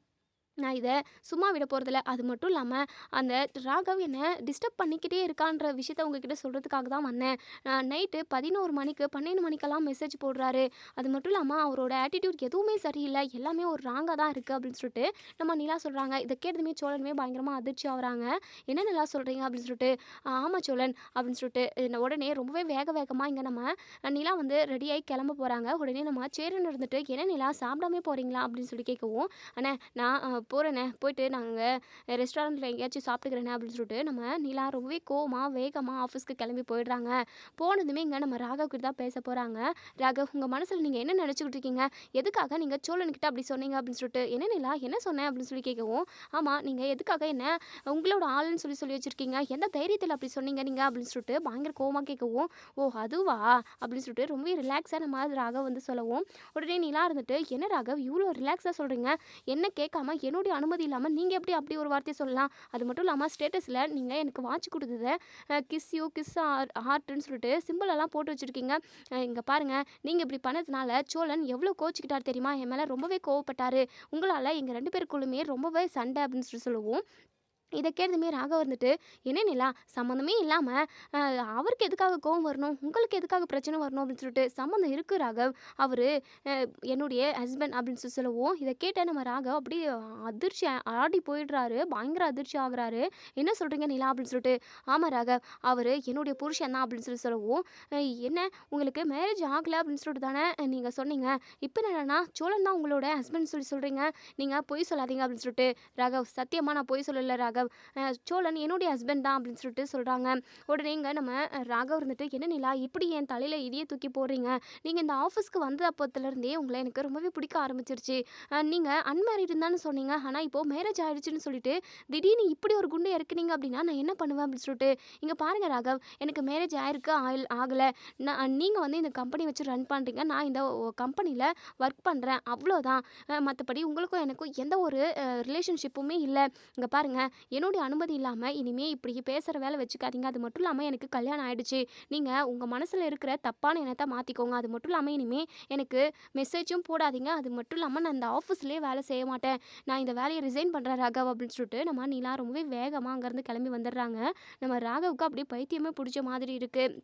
நான் இதை சும்மா விட போகிறதில்ல. அது மட்டும் இல்லாமல் அந்த ராகவ் என்னை டிஸ்டர்ப் பண்ணிக்கிட்டே இருக்கான்ற விஷயத்த உங்ககிட்ட சொல்கிறதுக்காக தான் வந்தேன். நைட்டு 11 மணிக்கு 12 மணிக்கெல்லாம் மெசேஜ் போடுறாரு. அது மட்டும் இல்லாமல் அவரோட ஆட்டிடியூட் எதுவுமே சரியில்லை, எல்லாமே ஒரு ராங்காக தான் இருக்குது அப்படின்னு சொல்லிட்டு நம்ம நிலா சொல்கிறாங்க. இதை கேட்டதுமே சோழனுமே பயங்கரமாக அதிர்ச்சி ஆகுறாங்க. என்ன நிலா சொல்கிறீங்க அப்படின்னு சொல்லிட்டு, ஆமாம் சோழன் அப்படின்னு சொல்லிட்டு உடனே ரொம்பவே வேகமாக இங்கே நம்ம நிலா வந்து ரெடியாகி கிளம்ப போகிறாங்க. உடனே நம்ம சேரன் இருந்துட்டு, என்ன நிலா சாப்பிடாமே போகிறீங்களா அப்படின்னு சொல்லி கேட்கவும், அண்ணே நான் போகிறேண்ணே, போயிட்டு நாங்கள் ரெஸ்டாரண்ட்டில் எங்கேயாச்சும் சாப்பிட்டுக்கிறேண்ணே அப்படின்னு சொல்லிட்டு நம்ம நிலா ரொம்பவே வேகமாக ஆஃபீஸ்க்கு கிளம்பி போயிடுறாங்க. போனதுமே இங்கே நம்ம ராகவ் கிட்ட தான் பேச போகிறாங்க. ராகவ், உங்கள் மனசில் நீங்கள் என்ன நினச்சிக்கிட்டு இருக்கீங்க? எதுக்காக நீங்கள் சோழன்கிட்ட அப்படி சொன்னீங்க அப்படின்னு சொல்லிட்டு, என்ன நிலா என்ன சொன்னேன் அப்படின்னு சொல்லி கேட்கவும், ஆமாம் நீங்கள் எதுக்காக என்ன உங்களோட ஆளுன்னு சொல்லி வச்சுருக்கீங்க, எந்த தைரியத்தில் அப்படி சொன்னீங்க நீங்கள் அப்படின்னு சொல்லிட்டு பயங்கர கோவமாக கேட்கவும், ஓ அதுவா அப்படின்னு சொல்லிட்டு ரொம்பவே ரிலாக்ஸாக நம்ம ராகவ் வந்து சொல்லவும், உடனே நிலா இருந்துட்டு, என்ன ராகவ் இவ்வளோ ரிலாக்ஸாக சொல்கிறீங்க, என்ன கேட்காம என்னுடைய அனுமதி இல்லாமல் நீங்கள் எப்படி அப்படி ஒரு வார்த்தையை சொல்லலாம்? அது மட்டும் இல்லாமல் ஸ்டேட்டஸில் நீங்கள் எனக்கு வாட்ச் கொடுத்ததை கிஸ் ஹார்ட்டுன்னு சொல்லிட்டு சிம்பிள் எல்லாம் போட்டு வச்சுருக்கீங்க. இங்கே பாருங்கள், நீங்கள் இப்படி பண்ணதுனால சோழன் எவ்வளோ கோச்சிக்கிட்டார் தெரியுமா? என் மேலே ரொம்பவே கோவப்பட்டார். உங்களால் எங்கள் 2 பேருக்குள்ளுமே ரொம்பவே சண்டை அப்படின்னு சொல்லுவோம். இதை கேட்டதுமே ராகவ் வந்துட்டு, என்ன நிலா சம்மந்தமே இல்லாமல் அவருக்கு எதுக்காக கோவம் வரணும், உங்களுக்கு எதுக்காக பிரச்சனை வரணும் அப்படின்னு சொல்லிட்டு, சம்மந்தம் இருக்குது ராகவ், அவர் என்னுடைய ஹஸ்பண்ட் அப்படின்னு சொல்லவும், இதை கேட்ட நம்ம ராகவ் அப்படியே அதிர்ச்சி ஆடி போயிடுறாரு. பயங்கர அதிர்ச்சி ஆகுறாரு. என்ன சொல்கிறீங்க நிலா அப்படின்னு சொல்லிட்டு, ஆமாம் ராகவ், அவர் என்னுடைய புருஷன் தான் அப்படின்னு சொல்லவும், என்ன உங்களுக்கு மேரேஜ் ஆகலை அப்படின்னு சொல்லிட்டு தானே நீங்கள் சொன்னீங்க, இப்போ என்னன்னா சோழன் தான் உங்களோட ஹஸ்பண்ட் சொல்கிறீங்க, நீங்கள் பொய் சொல்லாதீங்க அப்படின்னு சொல்லிட்டு, ராகவ் சத்தியமாக நான் பொய் சொல்லலை ராகவ், சோழன் என்னுடைய ஹஸ்பண்ட் தான் அப்படின்னு சொல்லிட்டு சொல்கிறாங்க. உடனே இங்கே நம்ம ராகவ் இருந்துட்டு, என்ன நிலா இப்படி என் தலையில் இடியை தூக்கி போடுறீங்க, நீங்கள் இந்த ஆஃபீஸ்க்கு வந்த அப்போத்துலேருந்தே உங்களை எனக்கு ரொம்பவே பிடிக்க ஆரம்பிச்சிருச்சு. நீங்கள் அன்மேரிடுன்னு தானே சொன்னீங்க, ஆனால் இப்போது மேரேஜ் ஆகிடுச்சுன்னு சொல்லிட்டு திடீர்னு இப்படி ஒரு குண்டை இறக்குனீங்க அப்படின்னா நான் என்ன பண்ணுவேன் அப்படின்னு சொல்லிட்டு, இங்கே பாருங்கள் ராகவ், எனக்கு மேரேஜ் ஆயிருக்கு ஆகலை, நீங்கள் வந்து இந்த கம்பெனி வச்சு ரன் பண்ணுறீங்க, நான் இந்த கம்பெனியில் ஒர்க் பண்ணுறேன், அவ்வளோதான். மற்றபடி உங்களுக்கும் எனக்கும் எந்த ஒரு ரிலேஷன்ஷிப்புமே இல்லை. இங்கே பாருங்கள், என்னுடைய அனுமதி இல்லாமல் இனிமேல் இப்படி பேசுகிற வேலை வச்சுக்காதீங்க. அது மட்டும் இல்லாமல் எனக்கு கல்யாணம் ஆயிடுச்சு. நீங்கள் உங்கள் மனசில் இருக்கிற தப்பான எண்ணத்தை மாற்றிக்கோங்க. அது மட்டும் இல்லாமல் இனிமேல் எனக்கு மெசேஜும் போடாதீங்க. அது மட்டும் இல்லாமல் நான் இந்த ஆஃபீஸ்லேயே வேலை செய்ய மாட்டேன். நான் இந்த வேலையை ரிசைன் பண்ணுறேன் ராகவ் அப்படின்னு சொல்லிட்டு நம்ம நிலா ரொம்பவே வேகமாக அங்கேருந்து கிளம்பி வந்துடுறாங்க. நம்ம ராகவுக்கு அப்படியே பைத்தியமே பிடிச்ச மாதிரி இருக்குது.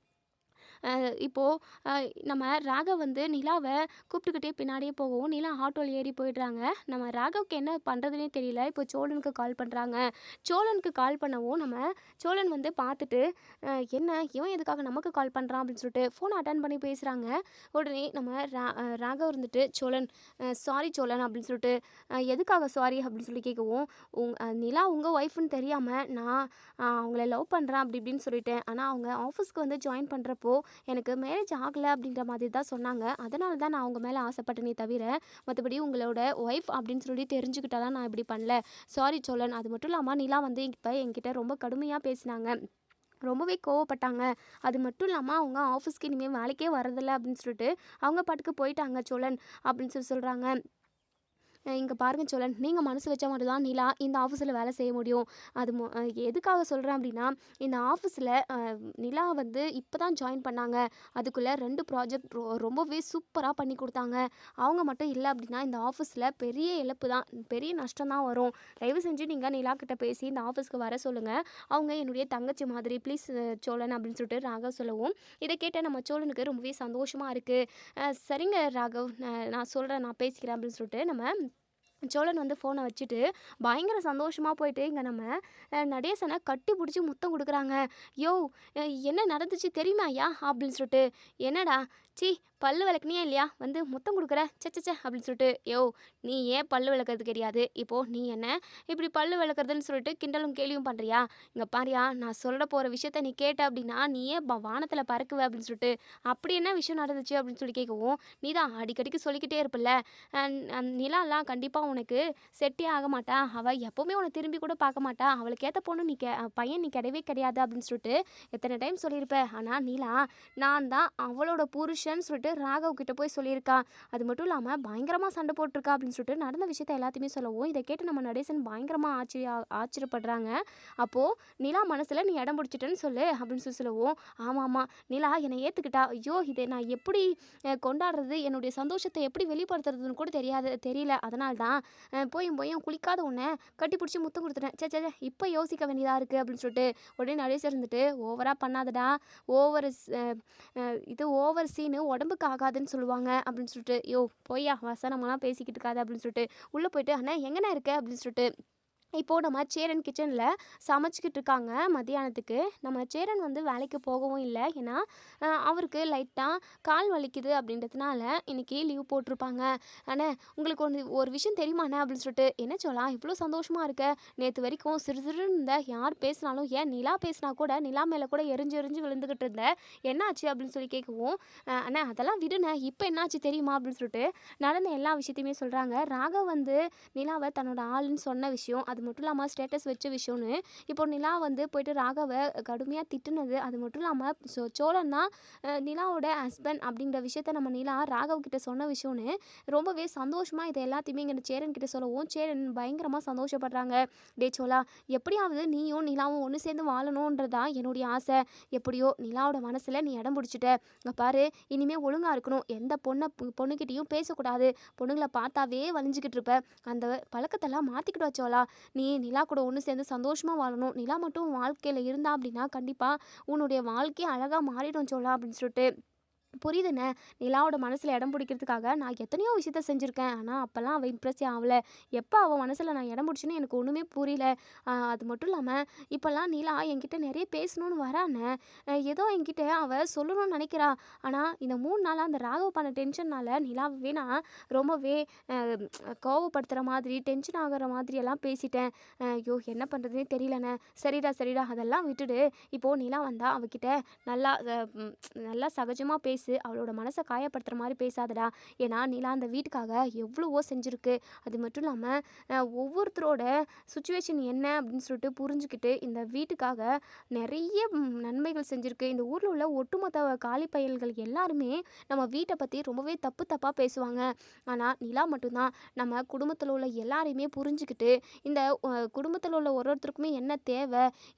இப்போது நம்ம ராகவ் வந்து நிலாவை கூப்பிட்டுக்கிட்டே பின்னாடியே போகவும் நிலா ஆட்டோவில் ஏறி போயிடுறாங்க. நம்ம ராகவுக்கு என்ன பண்ணுறதுனே தெரியல. இப்போ சோழனுக்கு கால் பண்ணுறாங்க. சோழனுக்கு கால் பண்ணவும் நம்ம சோழன் வந்து பார்த்துட்டு என்ன இவன் எதுக்காக நமக்கு கால் பண்ணுறான் அப்படின்னு சொல்லிட்டு ஃபோனை அட்டன் பண்ணி பேசுகிறாங்க. உடனே நம்ம ராகவ் இருந்துட்டு சோழன் சாரி சோழன் அப்படின்னு சொல்லிட்டு எதுக்காக சாரி அப்படின்னு சொல்லி கேட்கவும் நிலா உங்கள் ஒய்ஃப்னு தெரியாமல் நான் அவங்கள லவ் பண்ணுறேன் அப்படி இப்படின்னு சொல்லிட்டேன். ஆனால் அவங்க ஆஃபீஸ்க்கு வந்து ஜாயின் பண்ணுறப்போ எனக்கு மேரேஜ் ஆகலை அப்படின்ற மாதிரி தான் சொன்னாங்க. அதனால தான் நான் அவங்க மேலே ஆசைப்பட்டனே தவிர மற்றபடி உங்களோட ஒய்ஃப் அப்படின்னு சொல்லி தெரிஞ்சுக்கிட்டாலாம் நான் இப்படி பண்ணல. சாரி சோழன். அது மட்டும் இல்லாமல் நிலா வந்து இப்போ என்கிட்ட ரொம்ப கடுமையாக பேசினாங்க. ரொம்பவே கோவப்பட்டாங்க. அது மட்டும் இல்லாமல் அவங்க ஆஃபீஸ்க்கு இனிமேல் வேலைக்கே வரதில்லை அப்படின்னு சொல்லிட்டு அவங்க பாட்டுக்கு போயிட்டாங்க சோழன் அப்படின்னு சொல்கிறாங்க. இங்கே பாருங்க சோழன், நீங்கள் மனசு வச்சா மட்டும் தான் நிலா இந்த ஆஃபீஸில் வேலை செய்ய முடியும். அது எதுக்காக சொல்கிறேன் அப்படின்னா இந்த ஆஃபீஸில் நிலா வந்து இப்போ தான் ஜாயின் பண்ணாங்க. அதுக்குள்ளே 2 ப்ராஜெக்ட் ரொம்பவே சூப்பராக பண்ணி கொடுத்தாங்க. அவங்க மட்டும் இல்லை அப்படின்னா இந்த ஆஃபீஸில் பெரிய இழப்பு தான், பெரிய நஷ்டம் தான் வரும். தயவு செஞ்சு நீங்கள் நிலா கிட்ட பேசி இந்த ஆஃபீஸ்க்கு வர சொல்லுங்கள். அவங்க என்னுடைய தங்கச்சி மாதிரி ப்ளீஸ் சோழன் அப்படின்னு சொல்லிட்டு ராகவ் சொல்லவும் இதை கேட்ட நம்ம சோழனுக்கு ரொம்பவே சந்தோஷமாக இருக்குது. சரிங்க ராகவ், நான் சொல்கிறேன், நான் பேசிக்கிறேன் அப்படின்னு சொல்லிட்டு நம்ம சோழன் வந்து ஃபோனை வச்சுட்டு பயங்கர சந்தோஷமாக போயிட்டு இங்கே நம்ம நடேசனை கட்டி பிடிச்சி முத்தம் கொடுக்குறாங்க. யோ என்ன நடந்துச்சு தெரியுமா ஐயா அப்படின்னு சொல்லிட்டு என்னடா சி பல்லு விளக்குனியா இல்லையா வந்து முத்தம் கொடுக்குற சச்ச அப்படின்னு சொல்லிட்டு யோ நீ ஏன் பல்லு விளக்குறது கிடையாது. இப்போது நீ என்ன இப்படி பல்லு விளக்குறதுன்னு சொல்லிட்டு கிண்டலும் கேள்வியும் பண்ணுறியா. இங்கே பாரியா நான் சொல்ல போகிற விஷயத்த நீ கேட்ட அப்படின்னா நீ ஏன் வானத்தில் பறக்குவ அப்படின்னு சொல்லிட்டு அப்படி என்ன விஷயம் நடந்துச்சு அப்படின்னு சொல்லி கேட்கவும் நீ தான் அடிக்கடிக்கு சொல்லிக்கிட்டே இருப்பில்ல நிலாலாம் கண்டிப்பாக உனக்கு செட்டே ஆக மாட்டா. அவள் எப்போவுமே உன்னை திரும்பி கூட பார்க்க மாட்டா. அவளுக்கு ஏற்ற பொண்ணு நீ பையன் நீ கிடையவே கிடையாது அப்படின்னு சொல்லிட்டு எத்தனை டைம் சொல்லியிருப்ப. ஆனால் நீலா நான் தான் அவளோட புருஷன்னு சொல்லிட்டு ராகவ் கிட்ட போய் சொல்லியிருக்கா. அது மட்டும் இல்லாமல் பயங்கரமாக சண்டை போட்டிருக்கா அப்படின்னு சொல்லிட்டு நடந்த விஷயத்த எல்லாத்தையுமே சொல்லவும் இதை கேட்டு நம்ம நடேசன் பயங்கரமாக ஆச்சரியப்படுறாங்க. அப்போது நிலா மனசில் நீ இடம் பிடிச்சிட்டேன்னு சொல்லு அப்படின்னு சொல்லவும் ஆமாம் நிலா என்னை ஏற்றுக்கிட்டா. ஐயோ இதை நான் எப்படி கொண்டாடுறது, என்னுடைய சந்தோஷத்தை எப்படி வெளிப்படுத்துறதுன்னு கூட தெரியல. அதனால தான் போயும் குளிக்காத உன்னை கட்டி பிடிச்சி முத்தம் கொடுத்துட்டேன். சே இப்போ யோசிக்க வேண்டியதாக இருக்குது அப்படின்னு சொல்லிட்டு உடனே நடேசன் இருந்துட்டு ஓவராக பண்ணாதடா, ஓவர் சீனு உடம்புக்கு ஆகாதுன்னு சொல்லுவாங்க அப்படின்னு சொல்லிட்டு யோ போய்யா வசனமெல்லாம் பேசிக்கிட்டு இருக்காது அப்படின்னு சொல்லிட்டு உள்ளே போயிட்டு அண்ணா எங்கண்ணா இருக்க அப்படின்னு சொல்லிட்டு இப்போது நம்ம சேரன் கிச்சனில் சமைச்சிக்கிட்டு இருக்காங்க மத்தியானத்துக்கு. நம்ம சேரன் வந்து வேலைக்கு போகவும் இல்லை. ஏன்னா அவருக்கு லைட்டாக கால் வலிக்குது அப்படின்றதுனால இன்றைக்கி லீவ் போட்டிருப்பாங்க. அண்ணே உங்களுக்கு ஒரு விஷயம் தெரியுமாண்ணே அப்படின்னு சொல்லிட்டு என்ன சொல்லலாம் இவ்வளோ சந்தோஷமாக இருக்க. நேற்று வரைக்கும் சிறுன்னு இருந்த யார் பேசினாலும் ஏன் நிலா பேசினா கூட நிலா மேலே கூட எரிஞ்சு விழுந்துக்கிட்டு இருந்த என்னாச்சு அப்படின்னு சொல்லி கேட்கவும் அண்ணே அதெல்லாம் விடுண்ணே இப்போ என்னாச்சு தெரியுமா அப்படின்னு சொல்லிட்டு நடந்த எல்லா விஷயத்தையுமே சொல்கிறாங்க. ராகவ் வந்து நிலாவை தன்னோட ஆளுன்னு சொன்ன விஷயம், அது மட்டும் இல்லாமல் ஸ்டேட்டஸ் வச்ச விஷயம்னு இப்போ நிலா வந்து போயிட்டு ராகவை கடுமையாக திட்டுனது, அது மட்டும் இல்லாமல் சோழன் தான் நிலாவோட ஹஸ்பண்ட் அப்படிங்கிற விஷயத்த நம்ம நிலா ராகவ் கிட்ட சொன்ன விஷயம்னு ரொம்பவே சந்தோஷமாக இதை எல்லாத்தையுமே இங்கே சேரன் கிட்ட சொல்லவும் சேரன் பயங்கரமாக சந்தோஷப்படுறாங்க. டே சோழா எப்படியாவது நீயும் நிலாவும் ஒன்று சேர்ந்து வாழணுன்றதான் என்னுடைய ஆசை. எப்படியோ நிலாவோட மனசில் நீ இடம் பிடிச்சிட்ட. இங்கே பாரு இனிமேல் ஒழுங்காக இருக்கணும், எந்த பொண்ணுக்கிட்டையும் பேசக்கூடாது, பொண்ணுங்களை பார்த்தாவே வலிஞ்சிக்கிட்டு இருப்ப, அந்த பழக்கத்தெல்லாம் மாற்றிக்கிட்டு வச்சோலா. நீ நிலா கூட ஒன்று சேர்ந்து சந்தோஷமாக வாழணும். நிலா மட்டும் வாழ்க்கையில் இருந்தா அப்படின்னா கண்டிப்பாக உன்னுடைய வாழ்க்கையை அழகாக மாறிடும் சோழா அப்படின்னு சொல்லிட்டு புரியுதுண்ணே. நிலாவோட மனசில் இடம் பிடிக்கிறதுக்காக நான் எத்தனையோ விஷயத்த செஞ்சுருக்கேன். ஆனால் அப்போல்லாம் அவள் இம்ப்ரெஸ்ஸே ஆகலை. எப்போ அவள் மனசில் நான் இடம் பிடிச்சின்னு எனக்கு ஒன்றுமே புரியல. அது மட்டும் இல்லாமல் இப்போல்லாம் நிலா என்கிட்ட நிறைய பேசணுன்னு வரானே, ஏதோ என்கிட்ட அவள் சொல்லணும்னு நினைக்கிறா. ஆனால் இந்த 3 நாளாக அந்த ராகவ் பண்ண டென்ஷன்னால் நிலாவே நான் ரொம்பவே கோவப்படுத்துகிற மாதிரி டென்ஷன் ஆகிற மாதிரியெல்லாம் பேசிட்டேன். ஐயோ என்ன பண்ணுறதுனே தெரியலண்ணே. சரிடா அதெல்லாம் விட்டுடு. இப்போது நிலா வந்தால் அவகிட்ட நல்லா சகஜமாக பேசி பேசு, அவளோட மனசை காயப்படுத்துகிற மாதிரி பேசாதடா. ஏன்னா நிலா அந்த வீட்டுக்காக எவ்வளவோ செஞ்சுருக்கு. அது மட்டும் இல்லாமல் ஒவ்வொருத்தரோட சுச்சுவேஷன் என்ன அப்படின்னு சொல்லிட்டு புரிஞ்சுக்கிட்டு இந்த வீட்டுக்காக நிறைய நன்மைகள் செஞ்சுருக்கு. இந்த ஊரில் உள்ள ஒட்டுமொத்த காலி பயல்கள் எல்லாருமே நம்ம வீட்டை பற்றி ரொம்பவே தப்பு தப்பாக பேசுவாங்க. ஆனால் நிலா மட்டும்தான் நம்ம குடும்பத்தில் உள்ள எல்லாரையுமே புரிஞ்சுக்கிட்டு இந்த குடும்பத்தில் உள்ள ஒரு ஒருத்தருக்குமே என்ன தேவை,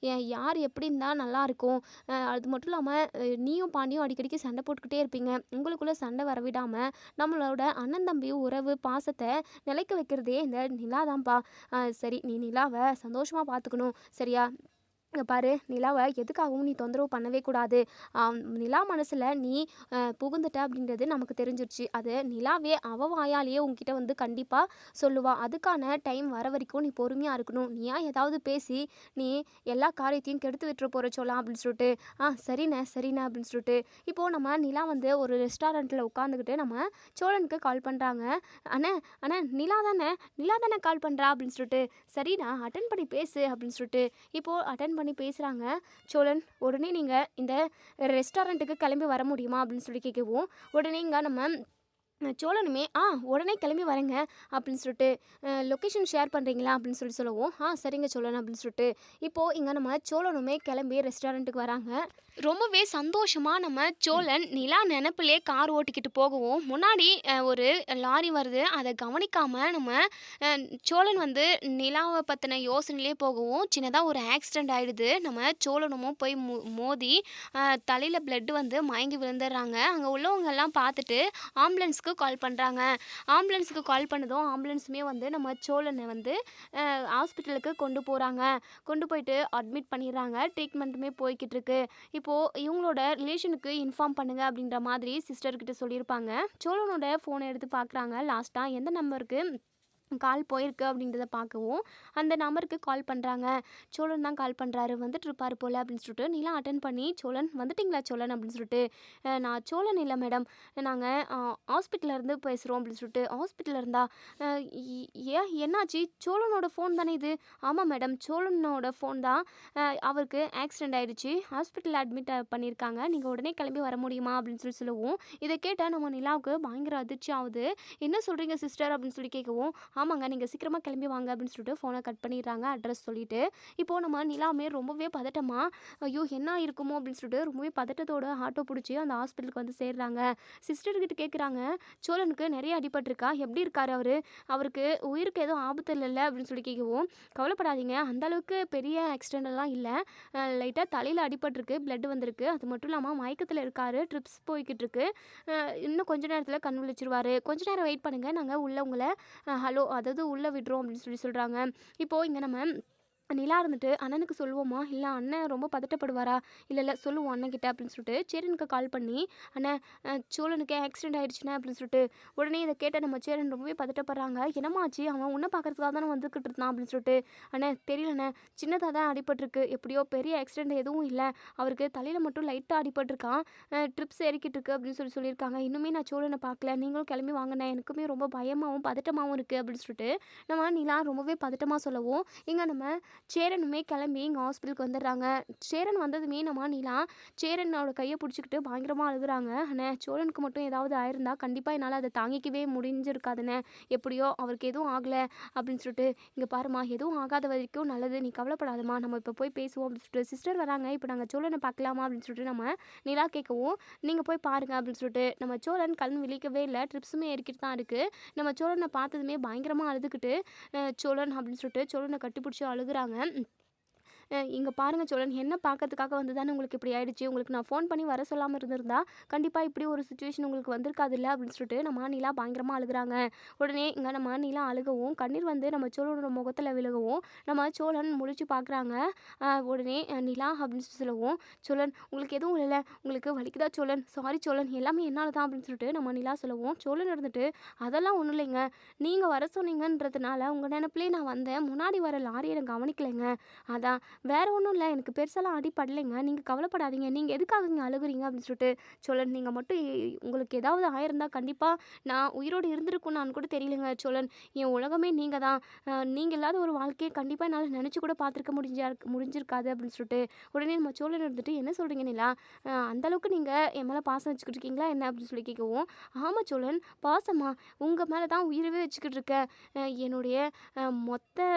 யார் எப்படி இருந்தால் நல்லாயிருக்கும். அது மட்டும் இல்லாமல் நீயும் பாண்டியும் அடிக்கடிக்கு சண்டை போட்டுக்கிட்டே இருப்பீங்க. உங்களுக்குள்ளே சண்டை வரவிடாமல் நம்மளோட அண்ணன் தம்பி உறவு பாசத்தை நிலைக்க வைக்கிறதே இந்த நிலா தான்ப்பா. சரி, நீ நிலாவை சந்தோஷமாக பார்த்துக்கணும், சரியா? இங்க பாரு, நிலாவை எதுக்காகவும் நீ தொந்தரவு பண்ணவே கூடாது. நிலா மனசில் நீ புகுந்துட்ட அப்படின்றது நமக்கு தெரிஞ்சிருச்சு. அது நிலாவே அவ வாயாலேயே உங்ககிட்ட வந்து கண்டிப்பாக சொல்லுவா. அதுக்கான டைம் வர வரைக்கும் நீ பொறுமையாக இருக்கணும். நீயா ஏதாவது பேசி நீ எல்லா காரியத்தையும் கெடுத்து விட்டுற போகிற சொல்லலாம் அப்படின்னு சொல்லிட்டு, சரிண்ணே சரிண்ணே அப்படின்னு சொல்லிட்டு இப்போது நம்ம நிலா வந்து ஒரு ரெஸ்டாரண்ட்டில் உட்காந்துக்கிட்டு நம்ம சோழனுக்கு கால் பண்ணுறாங்க. அண்ணே அண்ணே நிலா தானே, நிலா தானே கால் பண்ணுறா அப்படின்னு சொல்லிட்டு, சரிண்ணா அட்டன் பண்ணி பேசு அப்படின்னு சொல்லிட்டு இப்போது அட்டன் பண்ணி பேசுகிறாங்க. சோழன், உடனே நீங்கள் இந்த ரெஸ்டாரண்ட்டுக்கு கிளம்பி வர முடியுமா அப்படின்னு சொல்லி கேட்கவும், உடனே இங்கே நம்ம சோழனுமே உடனே கிளம்பி வரேங்க அப்படின்னு சொல்லிட்டு, லொக்கேஷன் ஷேர் பண்ணுறீங்களா அப்படின்னு சொல்லவும், சரிங்க சோழன் அப்படின்னு சொல்லிட்டு இப்போது இங்கே நம்ம சோழனுமே கிளம்பி ரெஸ்டாரண்ட்டுக்கு வராங்க. ரொம்பவே சந்தோஷமாக நம்ம சோழன் நிலா நினப்பிலே கார் ஓட்டிக்கிட்டு போகவும், முன்னாடி ஒரு லாரி வருது. அதை கவனிக்காமல் நம்ம சோழன் வந்து நிலாவை பற்றின யோசனையிலே போகவும் சின்னதாக ஒரு ஆக்சிடெண்ட் ஆகிடுது. நம்ம சோழனுமும் போய் மோதி தலையில் பிளட்டு வந்து மயங்கி விழுந்துடுறாங்க. அங்கே உள்ளவங்க எல்லாம் பார்த்துட்டு ஆம்புலன்ஸ்க்கு கால் பண்ணுறாங்க. ஆம்புலன்ஸுக்கு கால் பண்ணதும் ஆம்புலன்ஸுமே வந்து நம்ம சோழனை வந்து ஹாஸ்பிட்டலுக்கு கொண்டு போகிறாங்க. கொண்டு போயிட்டு அட்மிட் பண்ணிடுறாங்க. ட்ரீட்மெண்ட்டுமே போய்கிட்டு இருக்கு. இப்போது இவங்களோட ரிலேஷனுக்கு இன்ஃபார்ம் பண்ணுங்க அப்படின்ற மாதிரி சிஸ்டர்கிட்ட சொல்லியிருப்பாங்க. சோழனோட ஃபோனை எடுத்து பார்க்குறாங்க. லாஸ்ட்டாக எந்த நம்பருக்கு கால் போயிருக்கு அப்படின்றத பார்க்கவும் அந்த நம்பருக்கு கால் பண்ணுறாங்க. சோழன் தான் கால் பண்ணுறாரு. வந்துட்டு இருப்பார் போல் அப்படின்னு சொல்லிட்டு நிலா அட்டன் பண்ணி, சோழன் வந்துட்டிங்களா சோழன் அப்படின்னு சொல்லிட்டு, நான் சோழன் இல்லை மேடம், நாங்கள் ஹாஸ்பிட்டலேருந்து பேசுகிறோம் அப்படின்னு சொல்லிட்டு, ஹாஸ்பிட்டலில் இருந்தா ஏன் என்னாச்சு, சோழனோட ஃபோன் தானே இது? ஆமாம் மேடம், சோழனோட ஃபோன் தான். அவருக்கு ஆக்சிடெண்ட் ஆகிடுச்சு, ஹாஸ்பிட்டலில் அட்மிட் பண்ணியிருக்காங்க, நீங்கள் உடனே கிளம்பி வர முடியுமா அப்படின்னு சொல்லவும், இதை கேட்டால் நம்ம நிலாவுக்கு பயங்கர அதிர்ச்சி ஆகுது. என்ன சொல்கிறீங்க சிஸ்டர் அப்படின்னு சொல்லி கேட்கவும், ஆமாங்க, நீங்கள் சீக்கிரமாக கிளம்பி வாங்க அப்படின்னு சொல்லிட்டு ஃபோனை கட் பண்ணிடுறாங்க. அட்ரஸ் சொல்லிவிட்டு இப்போது நம்ம நிலாமே ரொம்பவே பதட்டமாக, ஐயோ என்ன இருக்குமோ அப்படின்னு சொல்லிட்டு ரொம்பவே பதட்டத்தோட ஆட்டோ பிடிச்சி அந்த ஹாஸ்பிட்டலுக்கு வந்து சேர்றாங்க. சிஸ்டர்கிட்ட கேட்குறாங்க, சோழனுக்கு நிறைய அடிபட்டிருக்கா, எப்படி இருக்கார் அவருக்கு உயிருக்கு எதுவும் ஆபத்து இல்லைல்ல அப்படின்னு சொல்லி கேட்கவும், கவலைப்படாதீங்க, அந்தளவுக்கு பெரிய ஆக்சிடென்ட்லாம் இல்லை, லைட்டாக தலையில் அடிபட்டிருக்கு, பிளட் வந்திருக்கு, அது மட்டும் இல்லாமல் மயக்கத்தில் இருக்கார், ட்ரிப்ஸ் போய்கிட்டு இருக்கு, இன்னும் கொஞ்ச நேரத்தில் கண் விழிச்சிருவார், கொஞ்ச நேரம் வெயிட் பண்ணுங்கள், நாங்கள் உள்ளவங்களை ஹலோ அதாவது உள்ளே விடுறோம் அப்படின்னு சொல்கிறாங்க. இப்போது இங்கே நம்ம நிலா இருந்துட்டு, அண்ணனுக்கு சொல்லுவோமா, இல்லை அண்ணன் ரொம்ப பதட்டப்படுவாரா, இல்லை சொல்லுவோம் அண்ணன்கிட்ட அப்படின்னு சொல்லிட்டு சேரனுக்கு கால் பண்ணி, அண்ணன் சோழனுக்கு ஆக்சிடென்ட் ஆகிடுச்சுண்ணே அப்படின்னு சொல்லிட்டு, உடனே இதை கேட்ட நம்ம சேரன் ரொம்பவே பதட்டப்படுறாங்க. என்னமாச்சு, அவன் உன்னை பார்க்கறதுக்காக தானே வந்துக்கிட்டு இருந்தான் அப்படின்னு சொல்லிட்டு, அண்ணன் தெரியலண்ணே, சின்னதாக தான் அடிபட்டிருக்கு, எப்படியோ பெரிய ஆக்சிடென்ட் எதுவும் இல்லை, அவருக்கு தலையில் மட்டும் லைட்டாக அடிபட்டிருக்கான், ட்ரிப்ஸ் ஏறிக்கிட்டு இருக்கு அப்படின்னு சொல்லியிருக்காங்க. இன்னுமே நான் சோழனை பார்க்கல, நீங்களும் கிளம்பி வாங்கினேன், எனக்குமே ரொம்ப பயமாகவும் பதட்டமாகவும் இருக்குது அப்படின்னு சொல்லிட்டு நம்ம நிலா ரொம்பவே பதட்டமாக சொல்லவும், இங்கே நம்ம சேரனுமே கிளம்பி இங்கே ஹாஸ்பிட்டலுக்கு வந்துடுறாங்க. சேரன் வந்ததுமே நம்ம நிலா சேரனோட கையை பிடிச்சிக்கிட்டு பயங்கரமாக அழுகுறாங்க. அண்ணே, சோழனுக்கு மட்டும் ஏதாவது ஆயிருந்தா கண்டிப்பாக என்னால் அதை தாங்கிக்கவே முடிஞ்சிருக்காதுண்ணே, எப்படியோ அவருக்கு எதுவும் ஆகலை அப்படின்னு சொல்லிட்டு, இங்கே பாருமா, எதுவும் ஆகாத வரைக்கும் நல்லது, நீ கவலைப்படாதம்மா, நம்ம இப்போ போய் பேசுவோம் அப்படின்னு சொல்லிட்டு, சிஸ்டர் வராங்க, இப்போ நாங்கள் சோழனை பார்க்கலாமா அப்படின்னு சொல்லிட்டு நம்ம நிலா கேட்கவும், நீங்கள் போய் பாருங்கள் அப்படின்னு சொல்லிட்டு, நம்ம சோழன் கண் விழிக்கவே இல்லை, ட்ரிப்ஸுமே ஏறிக்கிட்டு தான் இருக்குது. நம்ம சோழனை பார்த்ததுமே பயங்கரமாக அழுதுகிட்டு, சோழன் அப்படின்னு சொல்லிட்டு சோழனை கட்டிப்பிடிச்சி அழுகுறாங்க. இங்கே பாருங்கள் சோழன், என்ன பார்க்கறதுக்காக வந்து தானே உங்களுக்கு இப்படி ஆயிடுச்சு, உங்களுக்கு நான் ஃபோன் பண்ணி வர சொல்லாமல் இருந்திருந்தா கண்டிப்பாக இப்படி ஒரு சுச்சுவேஷன் உங்களுக்கு வந்திருக்காதுல்ல அப்படின்னு சொல்லிட்டு நம்ம நிலா பயங்கரமாக அழுகுறாங்க. உடனே இங்கே நம்ம நிலா அழுகவும் கண்ணீர் வந்து நம்ம சோழனோட முகத்தில் விழுகவும் நம்ம சோழன் முழிச்சு பார்க்குறாங்க. உடனே நிலா அப்படின்னு சொல்லவும், சோழன் உங்களுக்கு எதுவும் இல்லை, உங்களுக்கு வலிக்குதா சோழன், சாரி சோழன், எல்லாமே என்னால் தான் அப்படின்னு சொல்லிட்டு நம்ம நிலா சொல்லவும், சோழன் இருந்துட்டு, அதெல்லாம் ஒன்றும் இல்லைங்க, நீங்கள் வர சொன்னீங்கன்றதுனால உங்கள் நினப்பிலே நான் வந்தேன், முன்னாடி வர லாரி எனக்கு கவனிக்கலைங்க, அதான் வேற ஒன்றும் இல்லை, எனக்கு பெருசாலாம் அடிபடலைங்க, நீங்கள் கவலைப்படாதீங்க, நீங்கள் எதுக்காக இங்கே அழுகுறீங்க அப்படின்னு சொல்லிட்டு சோழன். நீங்கள் மட்டும் உங்களுக்கு ஏதாவது ஆயிருந்தா கண்டிப்பாக நான் உயிரோடு இருந்திருக்கும்னான்னு கூட தெரியலங்க சோழன். என் உலகமே நீங்கள் தான். நீங்கள் இல்லாத ஒரு வாழ்க்கையை கண்டிப்பாக என்னால் நினச்சி கூட பார்த்துருக்க முடிஞ்சிருக்காது அப்படின்னு சொல்லிட்டு உடனே நம்ம சோழன் இருந்துட்டு, என்ன சொல்கிறீங்க நிலா, அந்தளவுக்கு நீங்கள் என் மேலே பாசம் வச்சுக்கிட்டு இருக்கீங்களா என்ன அப்படின்னு சொல்லி கேட்கவும், ஆமாம் சோழன், பாசமா, உங்கள் மேலே தான் உயிரவே வச்சுக்கிட்டு இருக்கேன். என்னுடைய மொத்த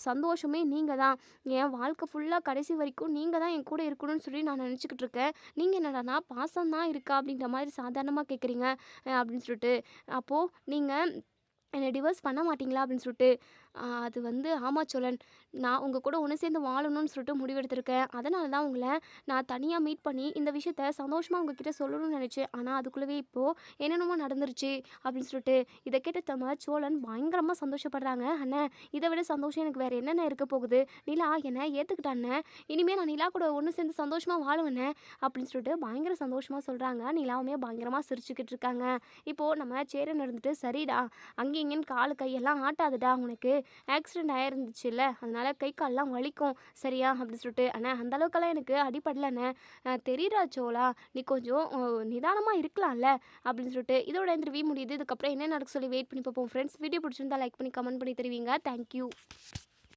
சந்தோஷமே நீங்கள் தான். என் வாழ்க்கை ஃபுல்லாக கடைசி வரைக்கும் நீங்கள் தான் என் கூட இருக்கணும்னு சொல்லி நான் நினச்சிக்கிட்டு இருக்கேன். நீங்கள் என்னடானா பாசம் தான் இருக்கா அப்படின்ற மாதிரி சாதாரணமாக கேட்குறீங்க அப்படின்னு சொல்லிட்டு, அப்போது நீங்கள் என்னை டிவோர்ஸ் பண்ண மாட்டீங்களா அப்படின்னு சொல்லிட்டு, அது வந்து ஆமா சோழன், நான் உங்கள் கூட ஒன்று சேர்ந்து வாழணும்னு சொல்லிட்டு முடிவெடுத்திருக்கேன். அதனால தான் உங்களை நான் தனியாக மீட் பண்ணி இந்த விஷயத்த சந்தோஷமாக உங்ககிட்ட சொல்லணும்னு நினச்சேன். ஆனால் அதுக்குள்ளவே இப்போது என்னென்னமோ நடந்துருச்சு அப்படின்னு சொல்லிட்டு இதை கேட்ட நம்ம சோழன் பயங்கரமாக சந்தோஷப்படுறாங்க. அண்ணன், இதை விட சந்தோஷம் எனக்கு வேறு என்னென்ன இருக்க போகுது, நிலா என்னை ஏற்றுக்கிட்டாண்ணே, இனிமேல் நான் நிலா கூட ஒன்று சேர்ந்து சந்தோஷமாக வாழுவேண்ணே அப்படின்னு சொல்லிட்டு பயங்கர சந்தோஷமாக சொல்கிறாங்க. நிலாவுமே பயங்கரமாக சிரிச்சுக்கிட்டு இருக்காங்க. இப்போது நம்ம சேரன் இருந்துட்டு, சரிடா அங்கே இங்கேன்னு காலு கையெல்லாம் ஆட்டாதுடா, உனக்கு ஆக்சிடென்ட் ஆயிருந்துச்சுல்ல, அதனால கை கால்லாம் வலிக்கும் சரியா அப்படின்னு சொல்லிட்டு, அண்ணா அந்த அளவுக்கெல்லாம் எனக்கு அடிப்படலண்ணே, தெரியுறா சோலா, நீ கொஞ்சம் நிதானமாக இருக்கலாம்ல அப்படின்னு சொல்லிட்டு இதோட இந்த ரிவ்யூ முடியுது. இதுக்கப்புறம் என்ன நடக்க சொல்லி வெயிட் பண்ணி பார்ப்போம் ஃப்ரெண்ட்ஸ். வீடியோ பிடிச்சிருந்தா லைக் பண்ணி கமெண்ட் பண்ணி தருவீங்க. தேங்க்யூ.